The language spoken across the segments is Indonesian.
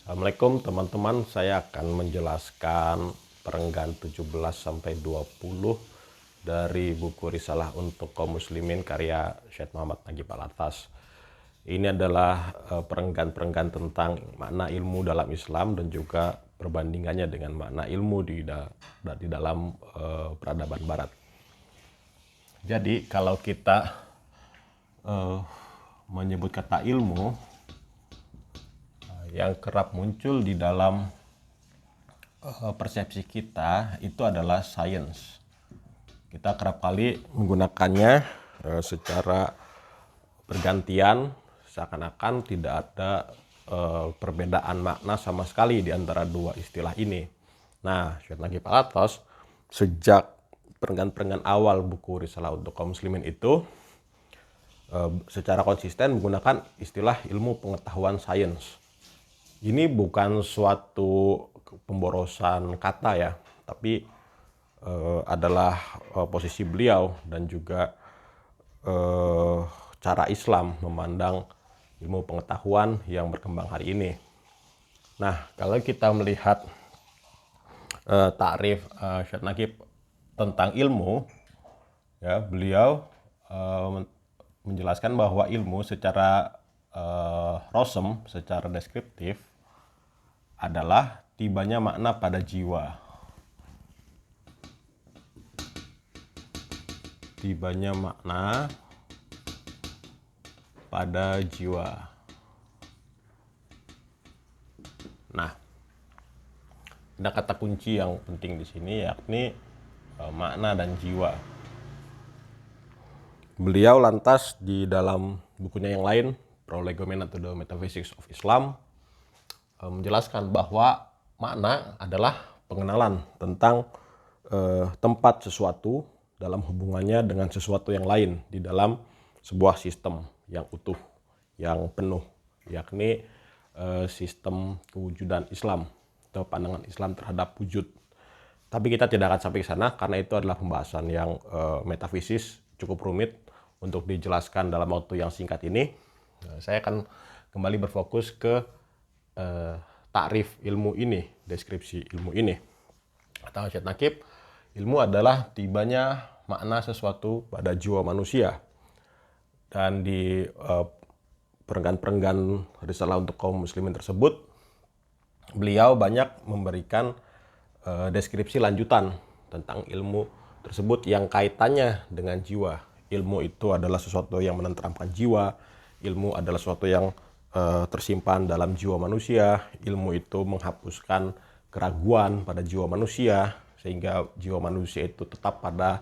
Assalamualaikum teman-teman, saya akan menjelaskan perenggan 17-20 dari buku Risalah untuk Kaum Muslimin karya Syekh Muhammad Nagib Al-Atas. Ini adalah perenggan-perenggan tentang makna ilmu dalam Islam dan juga perbandingannya dengan makna ilmu di dalam peradaban Barat. Jadi kalau kita menyebut kata ilmu, yang kerap muncul di dalam persepsi kita itu adalah science. Kita kerap kali menggunakannya secara bergantian, seakan-akan tidak ada perbedaan makna sama sekali di antara dua istilah ini. Nah, Syekh Nagib Al-Atas sejak perenggan-perenggan awal buku Risalah untuk Kaum Muslimin itu secara konsisten menggunakan istilah ilmu pengetahuan sains. Ini bukan suatu pemborosan kata ya, tapi adalah posisi beliau dan juga cara Islam memandang ilmu pengetahuan yang berkembang hari ini. Nah, kalau kita melihat takrif Syekh Nagib tentang ilmu, ya beliau menjelaskan bahwa ilmu secara rosem, secara deskriptif adalah tibanya makna pada jiwa. Tibanya makna pada jiwa. Nah, ada kata kunci yang penting di sini yakni makna dan jiwa. Beliau lantas di dalam bukunya yang lain, Prolegomena to the Metaphysics of Islam, menjelaskan bahwa makna adalah pengenalan tentang tempat sesuatu dalam hubungannya dengan sesuatu yang lain di dalam sebuah sistem yang utuh, yang penuh, yakni sistem kewujudan Islam atau pandangan Islam terhadap wujud. Tapi kita tidak akan sampai ke sana karena itu adalah pembahasan yang metafisis, cukup rumit untuk dijelaskan dalam waktu yang singkat ini. Saya akan kembali berfokus ke takrif ilmu ini, deskripsi ilmu ini. Kata Syekh Nagib, ilmu adalah tibanya makna sesuatu pada jiwa manusia. Dan di perenggan-perenggan Risalah untuk Kaum Muslimin tersebut, beliau banyak memberikan deskripsi lanjutan tentang ilmu tersebut yang kaitannya dengan jiwa. Ilmu itu adalah sesuatu yang menenteramkan jiwa, ilmu adalah sesuatu yang tersimpan dalam jiwa manusia. Ilmu itu menghapuskan keraguan pada jiwa manusia sehingga jiwa manusia itu tetap pada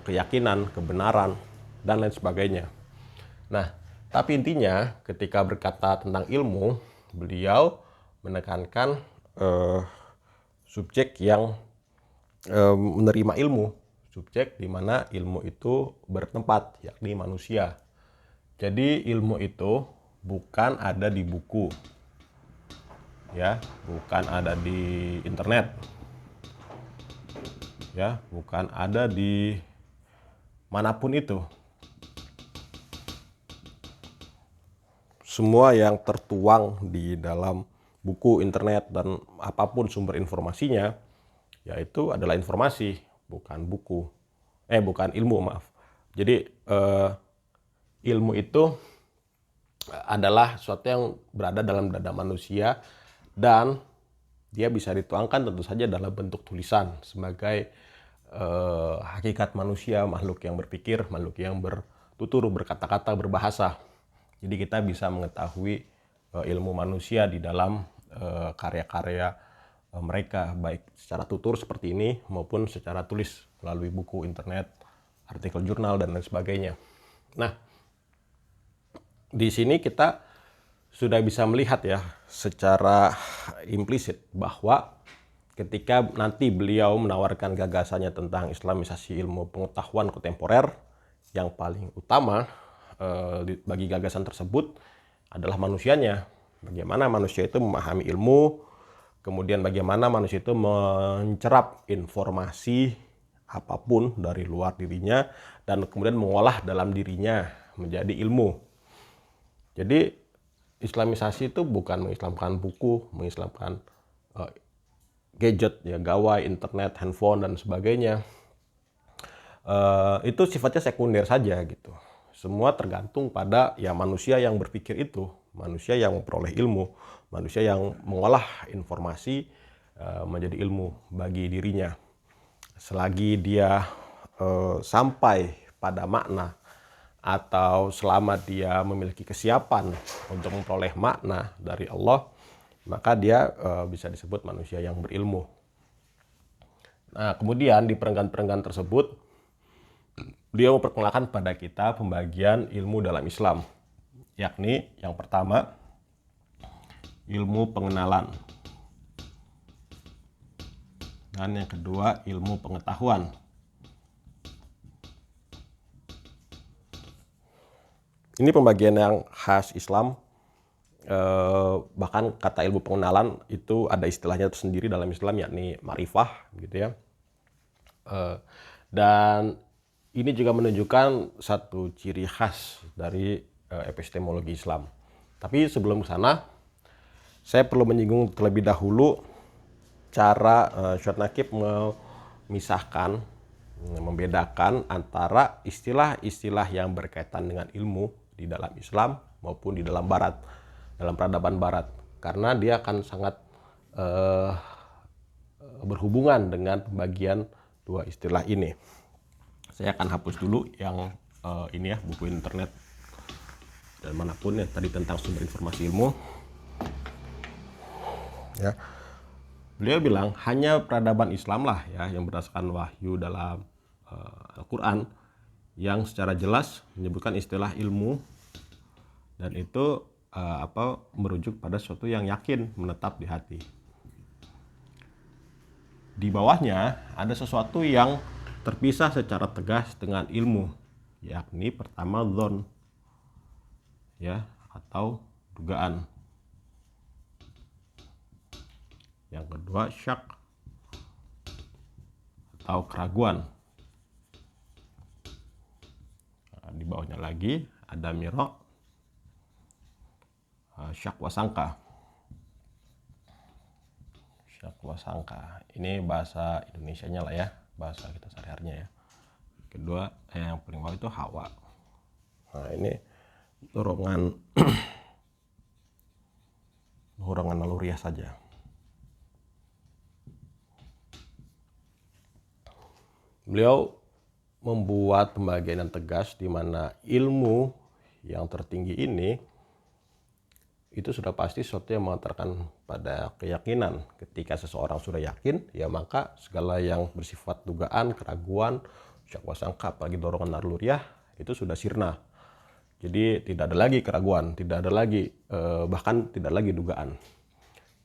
keyakinan, kebenaran, dan lain sebagainya. Nah, tapi intinya ketika berkata tentang ilmu, beliau menekankan subjek yang menerima ilmu, subjek di mana ilmu itu bertempat, yakni manusia. Jadi ilmu itu bukan ada di buku, ya, bukan ada di internet, ya, bukan ada di manapun itu. Semua yang tertuang di dalam buku, internet, dan apapun sumber informasinya, yaitu adalah informasi, bukan buku. Bukan ilmu, maaf. Jadi ilmu itu adalah sesuatu yang berada dalam dada manusia dan dia bisa dituangkan tentu saja dalam bentuk tulisan sebagai hakikat manusia, makhluk yang berpikir, makhluk yang bertutur, berkata-kata, berbahasa. Jadi kita bisa mengetahui ilmu manusia di dalam karya-karya mereka, baik secara tutur seperti ini maupun secara tulis melalui buku, internet, artikel jurnal, dan lain sebagainya. Nah, di sini kita sudah bisa melihat ya secara implisit bahwa ketika nanti beliau menawarkan gagasannya tentang Islamisasi ilmu pengetahuan kontemporer, yang paling utama bagi gagasan tersebut adalah manusianya. Bagaimana manusia itu memahami ilmu, kemudian bagaimana manusia itu mencerap informasi apapun dari luar dirinya dan kemudian mengolah dalam dirinya menjadi ilmu. Jadi Islamisasi itu bukan mengislamkan buku, mengislamkan gadget, ya gawai, internet, handphone dan sebagainya. Itu sifatnya sekunder saja gitu. Semua tergantung pada ya manusia yang berpikir itu, manusia yang memperoleh ilmu, manusia yang mengolah informasi menjadi ilmu bagi dirinya. Selagi dia sampai pada makna atau selama dia memiliki kesiapan untuk memperoleh makna dari Allah, maka dia bisa disebut manusia yang berilmu. Nah, kemudian di perenggan-perenggan tersebut, beliau memperkenalkan pada kita pembagian ilmu dalam Islam, yakni yang pertama, ilmu pengenalan. Dan yang kedua, ilmu pengetahuan. Ini pembagian yang khas Islam. Bahkan kata ilmu pengenalan itu ada istilahnya tersendiri dalam Islam, yakni ma'rifah gitu ya. Dan ini juga menunjukkan satu ciri khas dari epistemologi Islam. Tapi sebelum ke sana, saya perlu menyinggung terlebih dahulu cara Syed Naqib memisahkan, membedakan antara istilah-istilah yang berkaitan dengan ilmu di dalam Islam maupun di dalam Barat, dalam peradaban Barat, karena dia akan sangat berhubungan dengan pembagian dua istilah ini. Saya akan hapus dulu yang ini ya, buku internet dan manapun ya tadi tentang sumber informasi ilmu. Ya, beliau bilang hanya peradaban Islam lah ya yang berdasarkan wahyu dalam Al-Quran yang secara jelas menyebutkan istilah ilmu, dan itu merujuk pada sesuatu yang yakin menetap di hati. Di bawahnya ada sesuatu yang terpisah secara tegas dengan ilmu, yakni pertama dzon, ya, atau dugaan. Yang kedua syak atau keraguan. Nah, di bawahnya lagi ada miro, syak wasangka. Syak wasangka. Ini bahasa Indonesianya lah ya, bahasa kita sehari-harinya ya. Kedua yang paling bawah itu hawa. Nah, ini dorongan dorongan naluriah saja. Beliau membuat pembagian yang tegas di mana ilmu yang tertinggi ini itu sudah pasti sesuatu yang mengantarkan pada keyakinan. Ketika seseorang sudah yakin, ya maka segala yang bersifat dugaan, keraguan, syak wasangka, apalagi dorongan naluriah itu sudah sirna. Jadi tidak ada lagi keraguan, tidak ada lagi bahkan tidak lagi dugaan.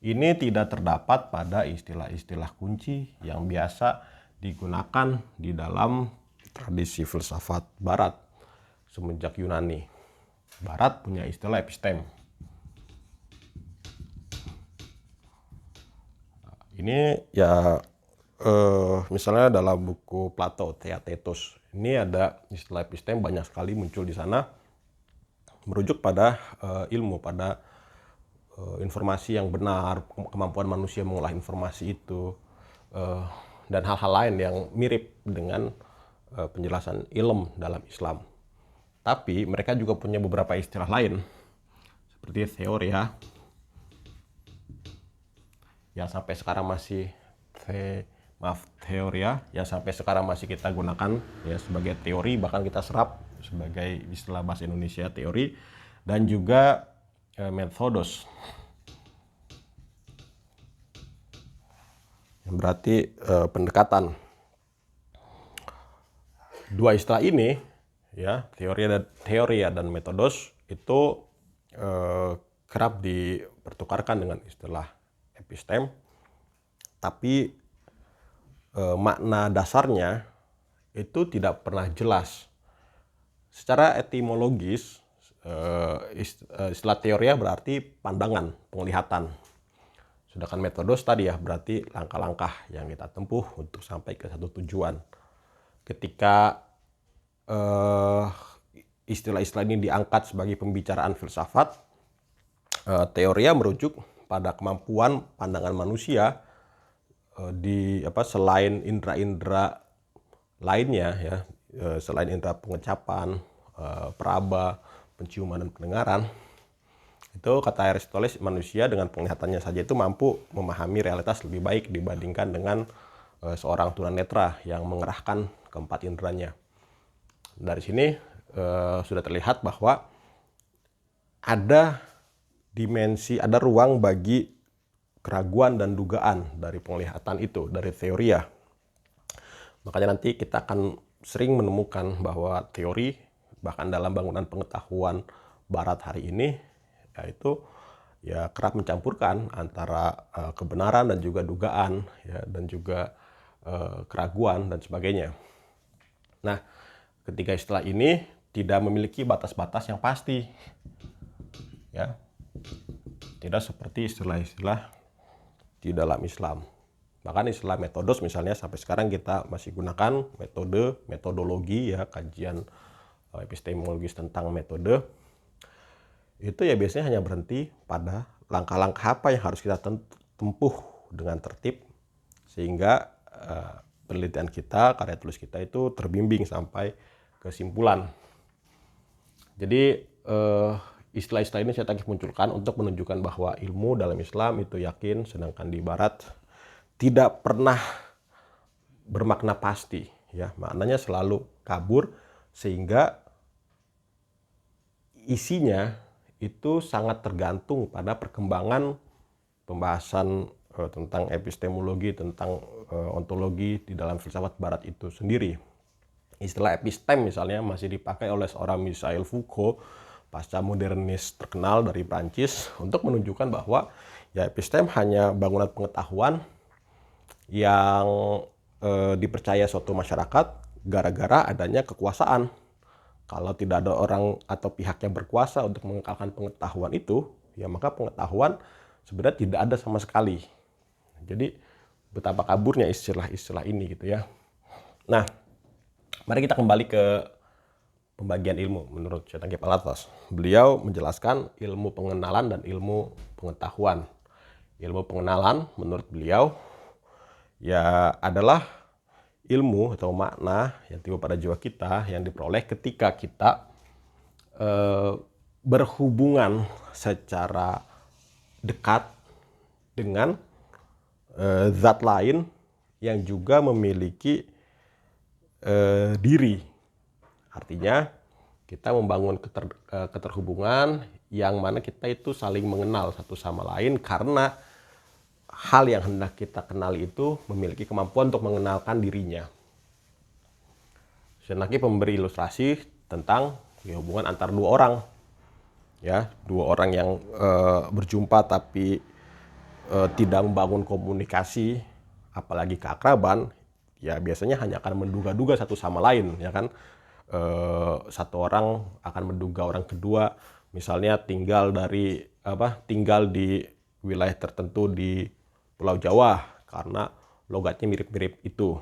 Ini tidak terdapat pada istilah-istilah kunci yang biasa digunakan di dalam tradisi filsafat Barat semenjak Yunani. Barat punya istilah epistem. Ini ya misalnya dalam buku Plato, Theaetetus, ini ada istilah epistem banyak sekali muncul di sana, merujuk pada ilmu, pada informasi yang benar, kemampuan manusia mengolah informasi itu, dan hal-hal lain yang mirip dengan penjelasan ilm dalam Islam. Tapi mereka juga punya beberapa istilah lain, seperti teoria, yang sampai sekarang masih teoria yang sampai sekarang masih kita gunakan ya sebagai teori, bahkan kita serap sebagai istilah bahasa Indonesia teori, dan juga methodos yang berarti pendekatan. Dua istilah ini ya, teoria dan methodos itu kerap dipertukarkan dengan istilah epistem, tapi makna dasarnya itu tidak pernah jelas. Secara etimologis, istilah teoria berarti pandangan, penglihatan. Sedangkan metodos tadi ya berarti langkah-langkah yang kita tempuh untuk sampai ke satu tujuan. Ketika istilah-istilah ini diangkat sebagai pembicaraan filsafat, Teoria merujuk pada kemampuan pandangan manusia selain indera-indera lainnya ya, selain indera pengecapan, peraba, penciuman dan pendengaran. Itu kata Aristoteles, manusia dengan penglihatannya saja itu mampu memahami realitas lebih baik dibandingkan dengan seorang tunanetra yang mengerahkan keempat inderanya. Dari sini sudah terlihat bahwa ada dimensi, ada ruang bagi keraguan dan dugaan dari penglihatan itu, dari teoria. Makanya nanti kita akan sering menemukan bahwa teori, bahkan dalam bangunan pengetahuan barat hari ini, yaitu ya kerap mencampurkan antara kebenaran dan juga dugaan, ya, dan juga keraguan dan sebagainya. Nah, ketiga istilah ini tidak memiliki batas-batas yang pasti, ya, tidak seperti istilah-istilah di dalam Islam. Bahkan istilah metodos misalnya sampai sekarang kita masih gunakan metodologi, ya, kajian epistemologis tentang metode. Itu ya biasanya hanya berhenti pada langkah-langkah apa yang harus kita tempuh dengan tertib sehingga penelitian kita, karya tulis kita itu terbimbing sampai kesimpulan. Jadi istilah-istilah ini saya tadi munculkan untuk menunjukkan bahwa ilmu dalam Islam itu yakin, sedangkan di Barat tidak pernah bermakna pasti, ya, maknanya selalu kabur, sehingga isinya itu sangat tergantung pada perkembangan pembahasan tentang epistemologi, tentang ontologi di dalam filsafat Barat itu sendiri. Istilah epistem misalnya masih dipakai oleh seorang Michel Foucault, pasca modernis terkenal dari Prancis, untuk menunjukkan bahwa ya epistem hanya bangunan pengetahuan yang dipercaya suatu masyarakat gara-gara adanya kekuasaan. Kalau tidak ada orang atau pihak yang berkuasa untuk mengekalkan pengetahuan itu, ya maka pengetahuan sebenarnya tidak ada sama sekali. Jadi betapa kaburnya istilah-istilah ini gitu ya. Nah, mari kita kembali ke pembagian ilmu menurut Syaitan Kepalatas. Beliau menjelaskan ilmu pengenalan dan ilmu pengetahuan. Ilmu pengenalan menurut beliau ya adalah ilmu atau makna yang tiba pada jiwa kita yang diperoleh ketika kita berhubungan secara dekat dengan zat lain yang juga memiliki diri. Artinya kita membangun keterhubungan yang mana kita itu saling mengenal satu sama lain karena hal yang hendak kita kenali itu memiliki kemampuan untuk mengenalkan dirinya. Senaki memberi ilustrasi tentang hubungan antar dua orang, ya, dua orang yang berjumpa tapi tidak membangun komunikasi, apalagi keakraban, ya biasanya hanya akan menduga-duga satu sama lain, ya kan. Satu orang akan menduga orang kedua, misalnya tinggal di wilayah tertentu di Pulau Jawa karena logatnya mirip-mirip itu.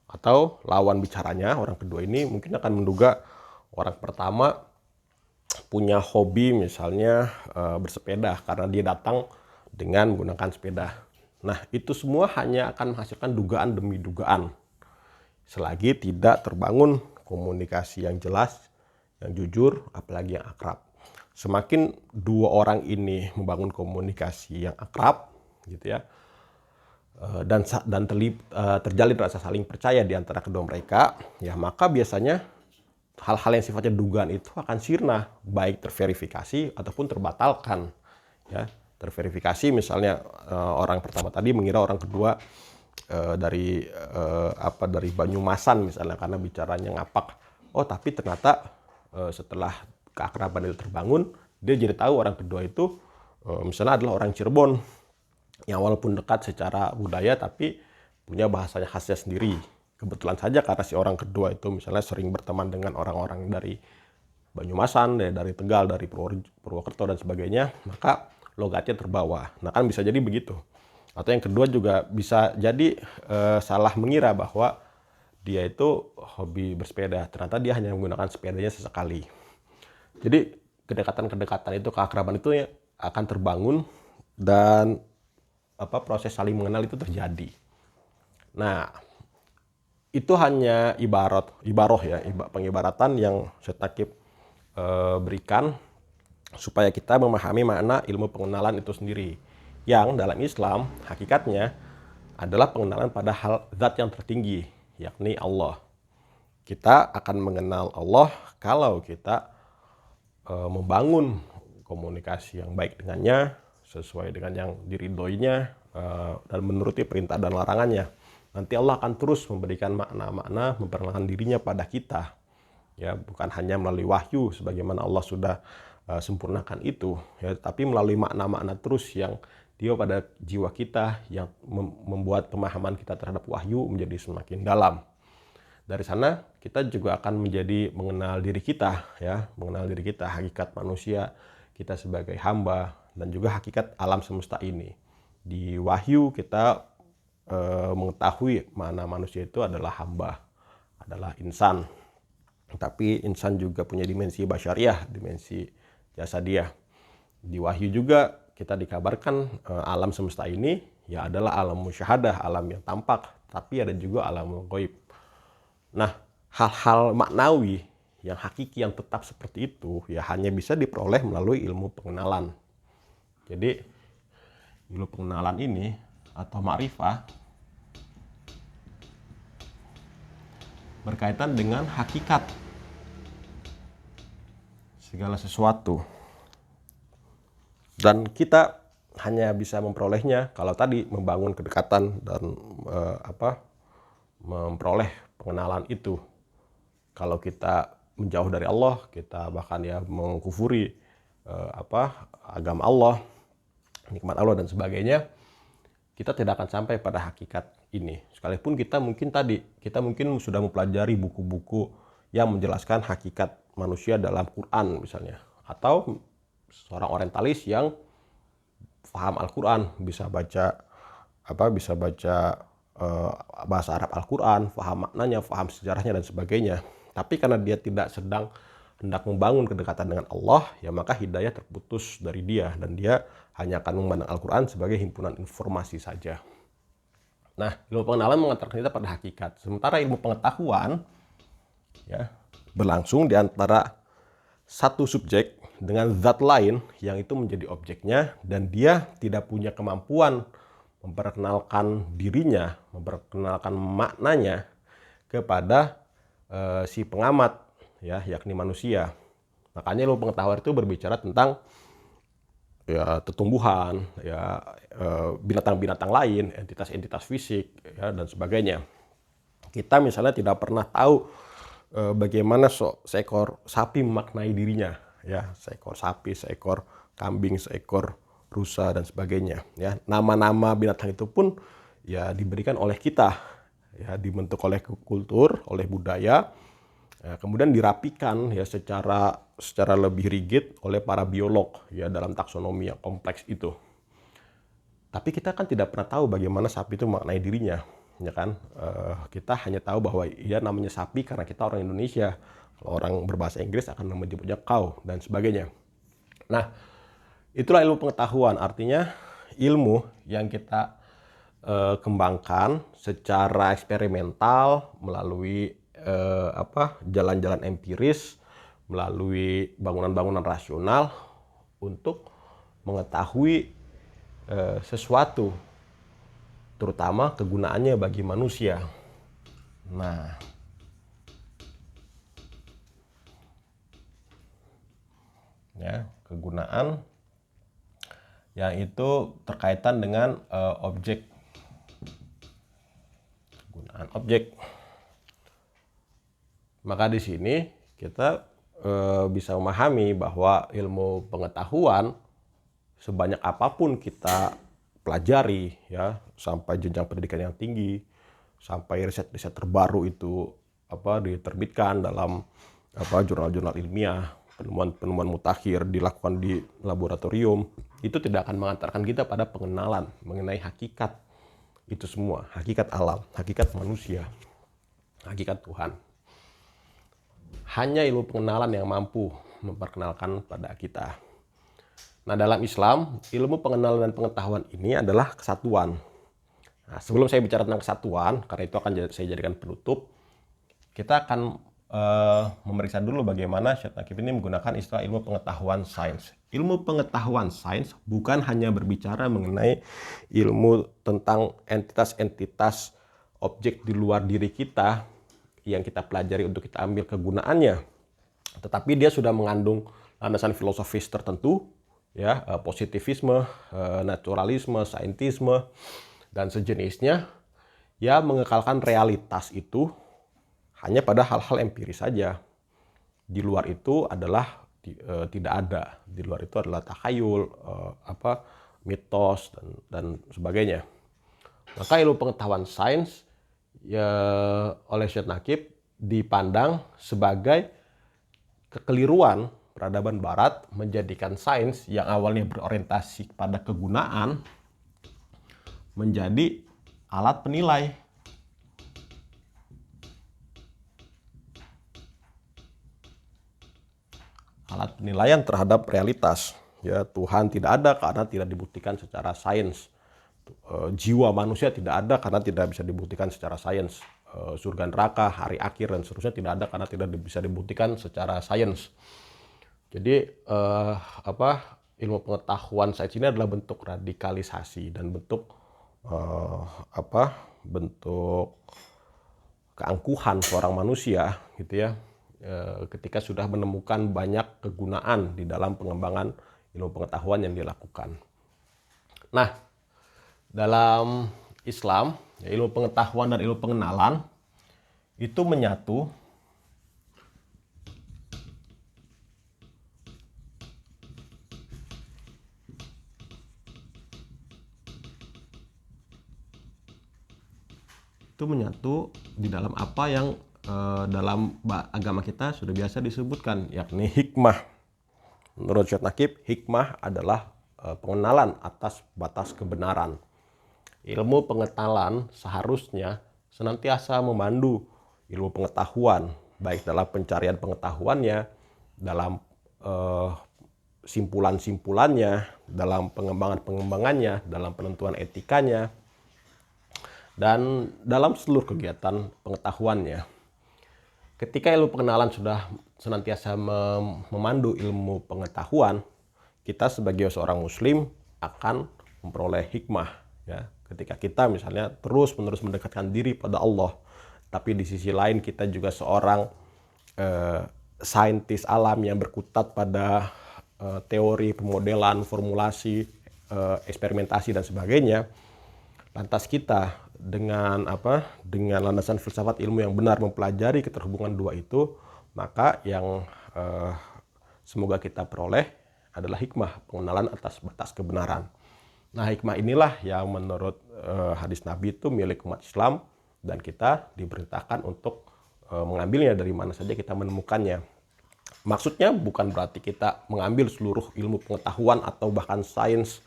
Atau lawan bicaranya, orang kedua ini mungkin akan menduga orang pertama punya hobi misalnya bersepeda karena dia datang dengan menggunakan sepeda. Nah, itu semua hanya akan menghasilkan dugaan demi dugaan. Selagi tidak terbangun komunikasi yang jelas, yang jujur, apalagi yang akrab. Semakin dua orang ini membangun komunikasi yang akrab, gitu ya, dan terjalin rasa saling percaya di antara kedua mereka, ya maka biasanya hal-hal yang sifatnya dugaan itu akan sirna, baik terverifikasi ataupun terbatalkan. Ya, terverifikasi misalnya orang pertama tadi mengira orang kedua dari Banyumasan misalnya karena bicaranya ngapak. Oh, tapi ternyata setelah keakraban itu terbangun, dia jadi tahu orang kedua itu misalnya adalah orang Cirebon yang walaupun dekat secara budaya tapi punya bahasanya khasnya sendiri. Kebetulan saja karena si orang kedua itu misalnya sering berteman dengan orang-orang dari Banyumasan, dari Tegal, dari Purwokerto dan sebagainya, maka logatnya terbawa. Nah, kan bisa jadi begitu. Atau yang kedua juga bisa jadi salah mengira bahwa dia itu hobi bersepeda. Ternyata dia hanya menggunakan sepedanya sesekali. Jadi kedekatan-kedekatan itu, keakraban itu ya akan terbangun dan proses saling mengenal itu terjadi. Nah, itu hanya ibaroh ya, pengibaratan yang Syed berikan supaya kita memahami makna ilmu pengenalan itu sendiri. Yang dalam Islam hakikatnya adalah pengenalan pada hal zat yang tertinggi, yakni Allah. Kita akan mengenal Allah kalau kita membangun komunikasi yang baik dengannya, sesuai dengan yang diridhoinya, dan menuruti perintah dan larangannya. Nanti Allah akan terus memberikan makna-makna, memperkenalkan dirinya pada kita. Ya, bukan hanya melalui wahyu sebagaimana Allah sudah sempurnakan itu, ya, tapi melalui makna-makna terus yang dia pada jiwa kita, yang membuat pemahaman kita terhadap wahyu menjadi semakin dalam. Dari sana kita juga akan menjadi mengenal diri kita, ya, mengenal diri kita, hakikat manusia kita sebagai hamba, dan juga hakikat alam semesta ini. Di wahyu kita mengetahui mana manusia itu adalah hamba, adalah insan. Tapi insan juga punya dimensi basyariah, dimensi jasadiah. Di wahyu juga kita dikabarkan alam semesta ini ya adalah alam musyahadah, alam yang tampak, tapi ada juga alam ghaib. Nah, hal-hal maknawi yang hakiki yang tetap seperti itu ya hanya bisa diperoleh melalui ilmu pengenalan. Jadi ilmu pengenalan ini atau ma'rifah berkaitan dengan hakikat segala sesuatu. Dan kita hanya bisa memperolehnya kalau tadi membangun kedekatan dan memperoleh pengenalan itu. Kalau kita menjauh dari Allah, kita bahkan ya mengkufuri agama Allah, nikmat Allah dan sebagainya, kita tidak akan sampai pada hakikat ini. Sekalipun kita mungkin sudah mempelajari buku-buku yang menjelaskan hakikat manusia dalam Quran misalnya, atau seorang orientalis yang paham Al-Quran, bisa baca bahasa Arab Al-Quran, paham maknanya, paham sejarahnya dan sebagainya. Tapi karena dia tidak sedang hendak membangun kedekatan dengan Allah, ya maka hidayah terputus dari dia dan dia hanya akan memandang Al-Quran sebagai himpunan informasi saja. Nah, ilmu pengenalan mengantarkan kita pada hakikat. Sementara ilmu pengetahuan ya berlangsung di antara satu subjek dengan zat lain yang itu menjadi objeknya, dan dia tidak punya kemampuan memperkenalkan dirinya, memperkenalkan maknanya kepada si pengamat ya, yakni manusia. Makanya ilmu pengetahuan itu berbicara tentang ya tumbuhan, ya binatang-binatang lain, entitas-entitas fisik ya, dan sebagainya. Kita misalnya tidak pernah tahu bagaimana seekor sapi memaknai dirinya, ya, seekor sapi, seekor kambing, seekor rusa dan sebagainya. Ya, nama-nama binatang itu pun ya diberikan oleh kita, ya, dibentuk oleh kultur, oleh budaya. Kemudian dirapikan ya secara lebih rigid oleh para biolog ya dalam taksonomi yang kompleks itu. Tapi kita kan tidak pernah tahu bagaimana sapi itu memaknai dirinya, ya kan? Kita hanya tahu bahwa ia namanya sapi karena kita orang Indonesia. Kalau orang berbahasa Inggris akan menyebutnya cow dan sebagainya. Nah, itulah ilmu pengetahuan, artinya ilmu yang kita kembangkan secara eksperimental melalui jalan-jalan empiris, melalui bangunan-bangunan rasional untuk mengetahui sesuatu, terutama kegunaannya bagi manusia. Nah, ya, kegunaan yang itu terkaitan dengan objek. Kegunaan objek. Maka di sini kita bisa memahami bahwa ilmu pengetahuan sebanyak apapun kita pelajari ya, sampai jenjang pendidikan yang tinggi, sampai riset-riset terbaru itu diterbitkan dalam jurnal-jurnal ilmiah, penemuan-penemuan mutakhir dilakukan di laboratorium, itu tidak akan mengantarkan kita pada pengenalan mengenai hakikat itu semua, hakikat alam, hakikat manusia, hakikat Tuhan. Hanya ilmu pengenalan yang mampu memperkenalkan pada kita. Nah, dalam Islam, ilmu pengenalan dan pengetahuan ini adalah kesatuan. Nah, sebelum saya bicara tentang kesatuan, karena itu akan saya jadikan penutup, kita akan memeriksa dulu bagaimana Syed Nakib ini menggunakan istilah ilmu pengetahuan sains. Ilmu pengetahuan sains bukan hanya berbicara mengenai ilmu tentang entitas-entitas objek di luar diri kita yang kita pelajari untuk kita ambil kegunaannya, tetapi dia sudah mengandung landasan filosofis tertentu, ya, positivisme, naturalisme, saintisme, dan sejenisnya, ya, mengekalkan realitas itu hanya pada hal-hal empiris saja. Di luar itu adalah tidak ada. Di luar itu adalah takhayul, mitos dan sebagainya. Maka ilmu pengetahuan sains ya oleh Syed Nakib dipandang sebagai kekeliruan peradaban barat menjadikan sains yang awalnya berorientasi pada kegunaan menjadi alat penilai. Alat penilaian terhadap realitas. Ya, Tuhan tidak ada karena tidak dibuktikan secara sains. Jiwa manusia tidak ada karena tidak bisa dibuktikan secara sains. Surga neraka, hari akhir dan seterusnya tidak ada karena tidak bisa dibuktikan secara sains. Jadi ilmu pengetahuan sains ini adalah bentuk radikalisasi dan bentuk bentuk keangkuhan seorang manusia, gitu ya. Ketika sudah menemukan banyak kegunaan di dalam pengembangan ilmu pengetahuan yang dilakukan. Nah, dalam Islam, ya, ilmu pengetahuan dan ilmu pengenalan itu menyatu di dalam apa yang dalam agama kita sudah biasa disebutkan, yakni hikmah. Menurut Syed Nakib, hikmah adalah pengenalan atas batas kebenaran. Ilmu pengetahuan seharusnya senantiasa memandu ilmu pengetahuan, baik dalam pencarian pengetahuannya, dalam simpulan-simpulannya, dalam pengembangannya, dalam penentuan etikanya, dan dalam seluruh kegiatan pengetahuannya. Ketika ilmu pengenalan sudah senantiasa memandu ilmu pengetahuan, kita sebagai seorang muslim akan memperoleh hikmah, ya. Ketika kita misalnya terus-menerus mendekatkan diri pada Allah, tapi di sisi lain kita juga seorang saintis alam yang berkutat pada teori, pemodelan, formulasi, eksperimentasi dan sebagainya. Lantas kita dengan landasan filsafat ilmu yang benar mempelajari keterhubungan dua itu, maka yang semoga kita peroleh adalah hikmah, pengenalan atas batas kebenaran. Nah, hikmah inilah yang menurut hadis Nabi itu milik umat Islam, dan kita diperintahkan untuk mengambilnya dari mana saja kita menemukannya. Maksudnya bukan berarti kita mengambil seluruh ilmu pengetahuan atau bahkan sains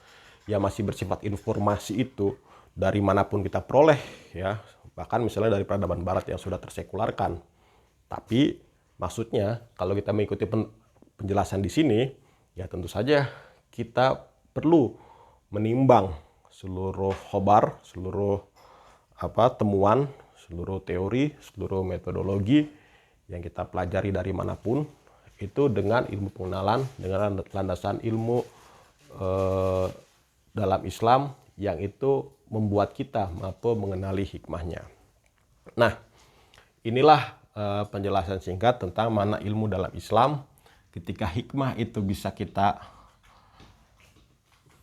yang masih bersifat informasi itu dari manapun kita peroleh, ya, bahkan misalnya dari peradaban barat yang sudah tersekularkan. Tapi maksudnya kalau kita mengikuti penjelasan di sini, ya tentu saja kita perlu menimbang seluruh khobar, seluruh temuan, seluruh teori, seluruh metodologi yang kita pelajari dari manapun itu dengan ilmu pengenalan, dengan landasan ilmu dalam Islam yang itu membuat kita mampu mengenali hikmahnya. Nah, inilah penjelasan singkat tentang makna ilmu dalam Islam. Ketika hikmah itu bisa kita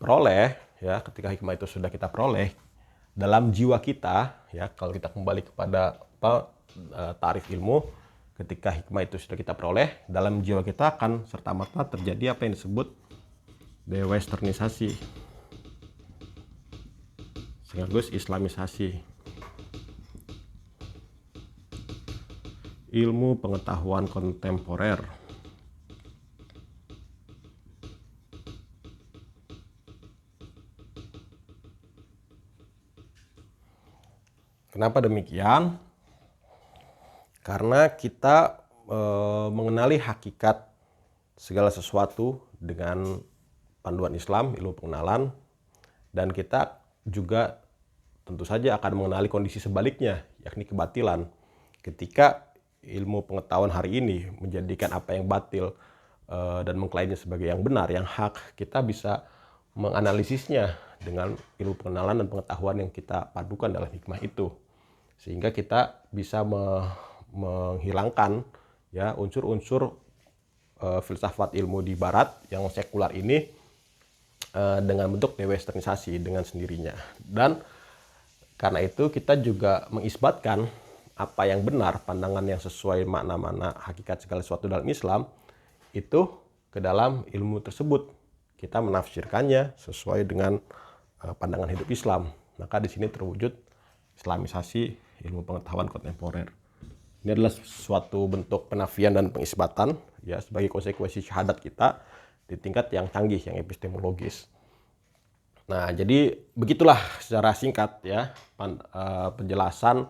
peroleh, ya, ketika hikmah itu sudah kita peroleh dalam jiwa kita, ya, kalau kita kembali kepada tarif ilmu, ketika hikmah itu sudah kita peroleh, dalam jiwa kita akan serta-merta terjadi apa yang disebut dewesternisasi, sekaligus islamisasi. Ilmu pengetahuan kontemporer. Kenapa demikian? Karena kita mengenali hakikat segala sesuatu dengan panduan Islam, ilmu pengenalan, dan kita juga tentu saja akan mengenali kondisi sebaliknya, yakni kebatilan. Ketika ilmu pengetahuan hari ini menjadikan apa yang batil dan mengklaimnya sebagai yang benar, yang hak, kita bisa menganalisisnya dengan ilmu pengenalan dan pengetahuan yang kita padukan dalam hikmah itu, sehingga kita bisa menghilangkan ya unsur-unsur filsafat ilmu di Barat yang sekular ini dengan bentuk dewesternisasi dengan sendirinya. Dan karena itu kita juga mengisbatkan apa yang benar, pandangan yang sesuai makna-makna hakikat segala sesuatu dalam Islam itu ke dalam ilmu tersebut. Kita menafsirkannya sesuai dengan pandangan hidup Islam. Maka di sini terwujud Islamisasi ilmu pengetahuan kontemporer. Ini adalah suatu bentuk penafian dan pengisbatan ya sebagai konsekuensi syahadat kita di tingkat yang canggih, yang epistemologis. Nah, jadi begitulah secara singkat ya penjelasan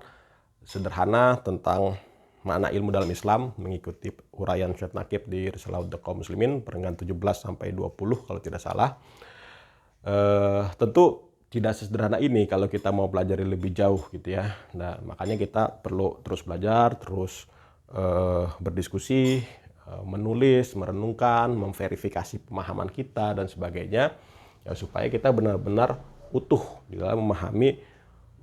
sederhana tentang makna ilmu dalam Islam mengikuti uraian Syed Naqib di Risalah untuk kaum muslimin perengan 17 sampai 20 kalau tidak salah. Tentu tidak sesederhana ini kalau kita mau pelajari lebih jauh gitu ya. Nah, makanya kita perlu terus belajar, terus berdiskusi, menulis, merenungkan, memverifikasi pemahaman kita dan sebagainya ya, supaya kita benar-benar utuh di dalam memahami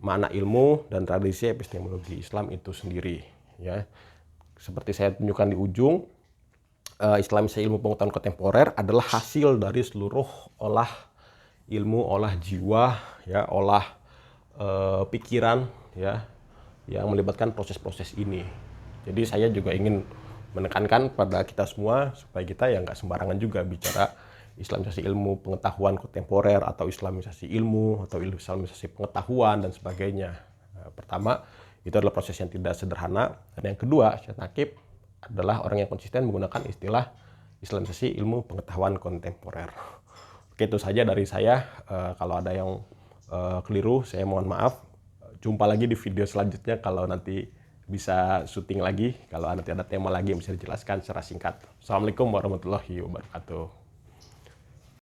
makna ilmu dan tradisi epistemologi Islam itu sendiri ya. Seperti saya tunjukkan di ujung, Islamisasi ilmu pengetahuan kontemporer adalah hasil dari seluruh olah ilmu, olah jiwa ya, olah pikiran ya yang melibatkan proses-proses ini. Jadi saya juga ingin menekankan pada kita semua supaya kita ya nggak sembarangan juga bicara Islamisasi ilmu pengetahuan kontemporer atau Islamisasi ilmu atau Islamisasi pengetahuan dan sebagainya. Nah, pertama, itu adalah proses yang tidak sederhana. Dan yang kedua, Syed Naqib adalah orang yang konsisten menggunakan istilah Islamisasi ilmu pengetahuan kontemporer. Oke, itu saja dari saya. Kalau ada yang keliru, saya mohon maaf. Jumpa lagi di video selanjutnya kalau nanti bisa syuting lagi. Kalau nanti ada tema lagi yang bisa dijelaskan secara singkat. Assalamualaikum warahmatullahi wabarakatuh.